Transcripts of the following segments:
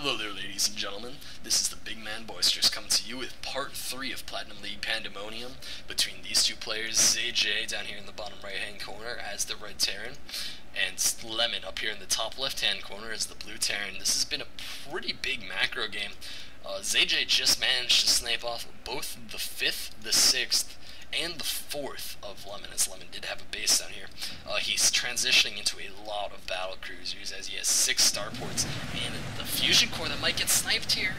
Hello there, ladies and gentlemen. This is the Big Man Boisterous coming to you with part 3 of Platinum League Pandemonium between these two players, ZayJay down here in the bottom right-hand corner as the red Terran, and Lemon up here in the top left-hand corner as the blue Terran. This has been a pretty big macro game. ZayJay just managed to snipe off both the 5th, the 6th, and the 4th of Lemon, as Lemon did have a base down here. He's transitioning into a lot of battle cruisers as he has 6 starports and the fusion core that might get sniped here.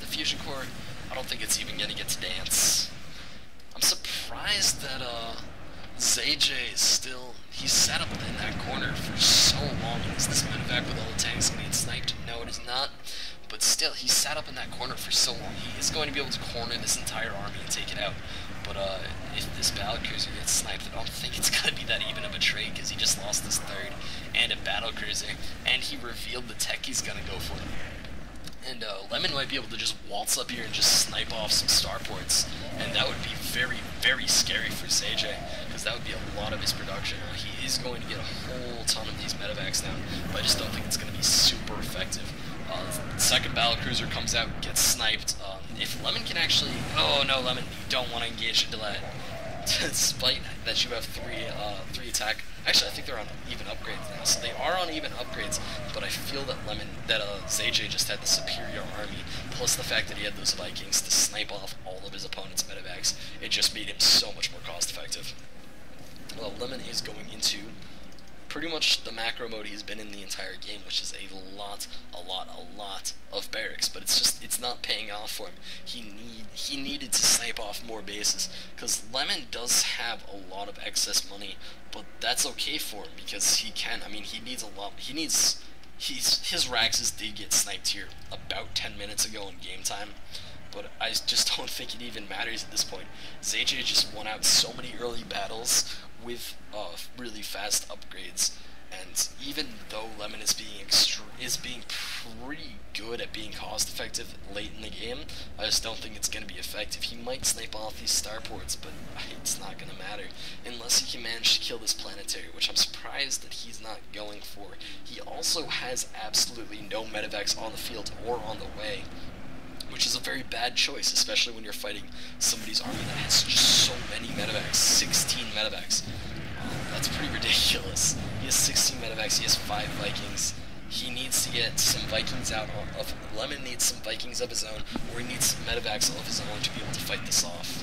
The fusion core, I don't think it's even gonna get to dance. I'm surprised that ZayJay is still, he's sat up in that corner for so long. Is this medevac with all the tanks gonna get sniped? No, it is not. But still, he sat up in that corner for so long. He is going to be able to corner this entire army and take it out. But if this battle cruiser gets sniped, I don't think it's going to be that even of a trade, because he just lost his 3rd and a battle cruiser, and he revealed the tech he's going to go for. And Lemon might be able to just waltz up here and just snipe off some starports, and that would be very, very scary for ZayJay, because that would be a lot of his production. He is going to get a whole ton of these medevacs down, but I just don't think it's going to be super effective. The second battle cruiser comes out, gets sniped. If Lemon can actually... Oh no, Lemon, you don't want to engage into that. Despite that you have 3 attack. Actually, I think they're on even upgrades now. So they are on even upgrades, but I feel that ZayJay just had the superior army, plus the fact that he had those Vikings to snipe off all of his opponent's medevacs. It just made him so much more cost effective. Well, Lemon is going into pretty much the macro mode he's been in the entire game, which is a lot of barracks, but it's not paying off for him. He needed to snipe off more bases, because Lemon does have a lot of excess money, but that's okay for him, because he can, I mean, he needs a lot, his Raxes did get sniped here about 10 minutes ago in game time, but I just don't think it even matters at this point. ZayJay just won out so many early battles with really fast upgrades, and even though Lemon is being pretty good at being cost effective late in the game, I just don't think it's going to be effective. He might snipe off these starports, but it's not going to matter unless he can manage to kill this planetary, which I'm surprised that he's not going for. He also has absolutely no medevacs on the field or on the way, which is a very bad choice, especially when you're fighting somebody's army that has just so many medevacs, 16 medevacs. That's pretty ridiculous. He has 16 medevacs, he has 5 Vikings. He needs to get some Vikings out of... Lemon needs some Vikings of his own, or he needs some medevacs of his own to be able to fight this off.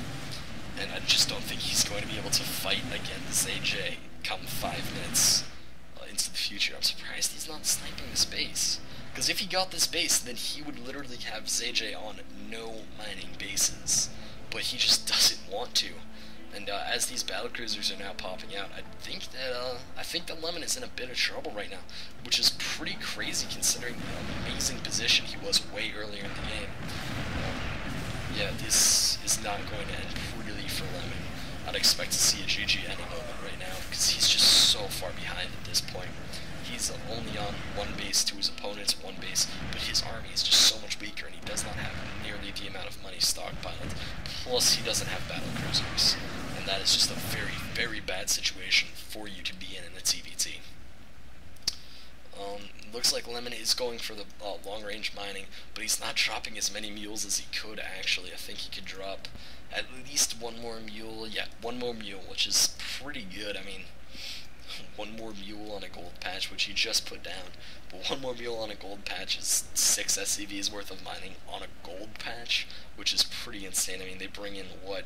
And I just don't think he's going to be able to fight against ZayJay come 5 minutes into the future. I'm surprised he's not sniping this base. Because if he got this base, then he would literally have ZayJay on no mining bases. But he just doesn't want to. And as these battle cruisers are now popping out, I think that Lemon is in a bit of trouble right now, which is pretty crazy considering the amazing position he was way earlier in the game. Yeah, this is not going to end really for Lemon. I'd expect to see a GG any moment right now, because he's just so far behind at this point. He's only on 1 base to his opponent's 1 base, but his army is just so much weaker, and he does not have nearly the amount of money stockpiled. Plus, he doesn't have battle cruisers, and that is just a very, very bad situation for you to be in a TVT. Looks like Lemon is going for the long-range mining, but he's not dropping as many mules as he could, actually. I think he could drop at least 1 more mule. Yeah, 1 more mule, which is pretty good. I mean, 1 more mule on a gold patch, which he just put down, but 1 more mule on a gold patch is 6 SCVs worth of mining on a gold patch, which is pretty insane. I mean, they bring in, what,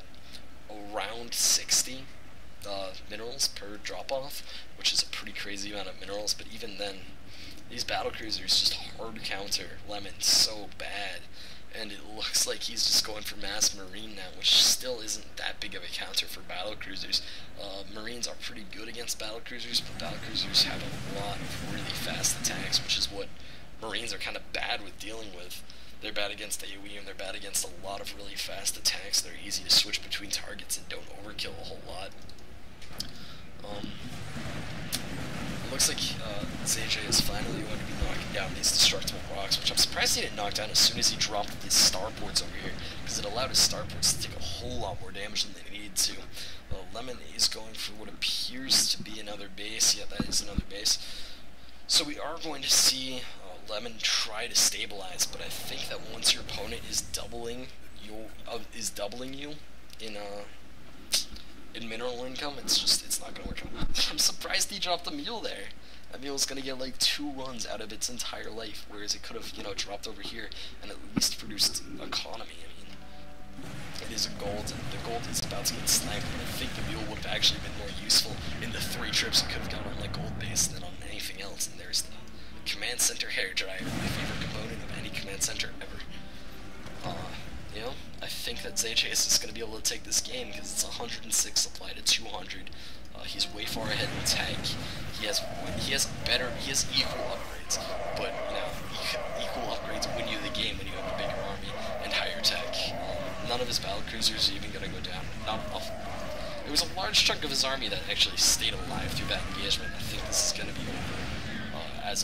around 60 minerals per drop-off, which is a pretty crazy amount of minerals, but even then, these battle cruisers just hard counter Lemon so bad, and it looks like he's just going for mass marine now, which still isn't that big of a counter for battle cruisers. Marines are pretty good against battle cruisers, but battle cruisers have a lot of really fast attacks, which is what Marines are kind of bad with dealing with. They're bad against AoE, and they're bad against a lot of really fast attacks. They're easy to switch between targets and don't overkill a whole lot. Looks like ZayJay is finally going to be knocking down these destructible rocks, which I'm surprised he didn't knock down as soon as he dropped these starports over here, because it allowed his starports to take a whole lot more damage than they needed to. Lemon is going for what appears to be another base. Yeah, that is another base. So we are going to see Lemon try to stabilize, but I think that once your opponent is doubling you in mineral income, it's not gonna work out. I'm surprised he dropped the mule there. That mule's gonna get like 2 runs out of its entire life, whereas it could have, dropped over here and at least produced economy. I mean, it is a gold, and the gold is about to get sniped, but I think the mule would have actually been more useful in the 3 trips it could have got on like gold base than on anything else. And there's the command center hair dryer, my favorite component of any command center ever. I think that ZayJay is just going to be able to take this game because it's 106 supply to 200. He's way far ahead in tech. He has equal upgrades, but equal upgrades win you the game when you have a bigger army and higher tech. None of his battle cruisers are even going to go down. Not enough. It was a large chunk of his army that actually stayed alive through that engagement. I think this is going to be over as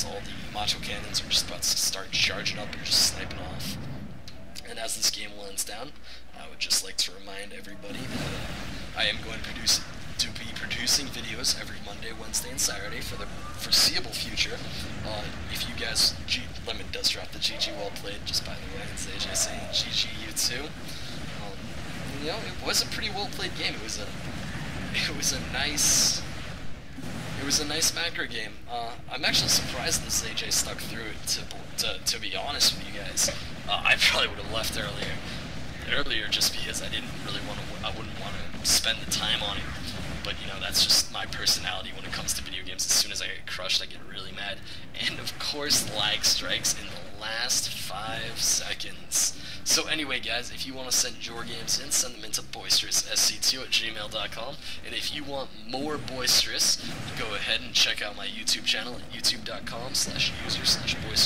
all the macho cannons are just about to start charging up and just sniping off. And as this game winds down, I would just like to remind everybody that I am going to be producing videos every Monday, Wednesday, and Saturday for the foreseeable future. If you guys, Lemon does drop the GG well played, just by the way, and ZayJay saying GG you too. It was a pretty well played game. It was a nice macro game. I'm actually surprised that ZayJay stuck through it. To be honest with you guys, I probably would have left earlier just because I wouldn't want to spend the time on it. But that's just my personality when it comes to video games. As soon as I get crushed, I get really mad. And of course, lag strikes in the last 5 seconds. So anyway, guys, if you want to send your games in, send them into boisteroussc2@gmail.com. And if you want more boisterous, go ahead and check out my YouTube channel at youtube.com/user/boisterous.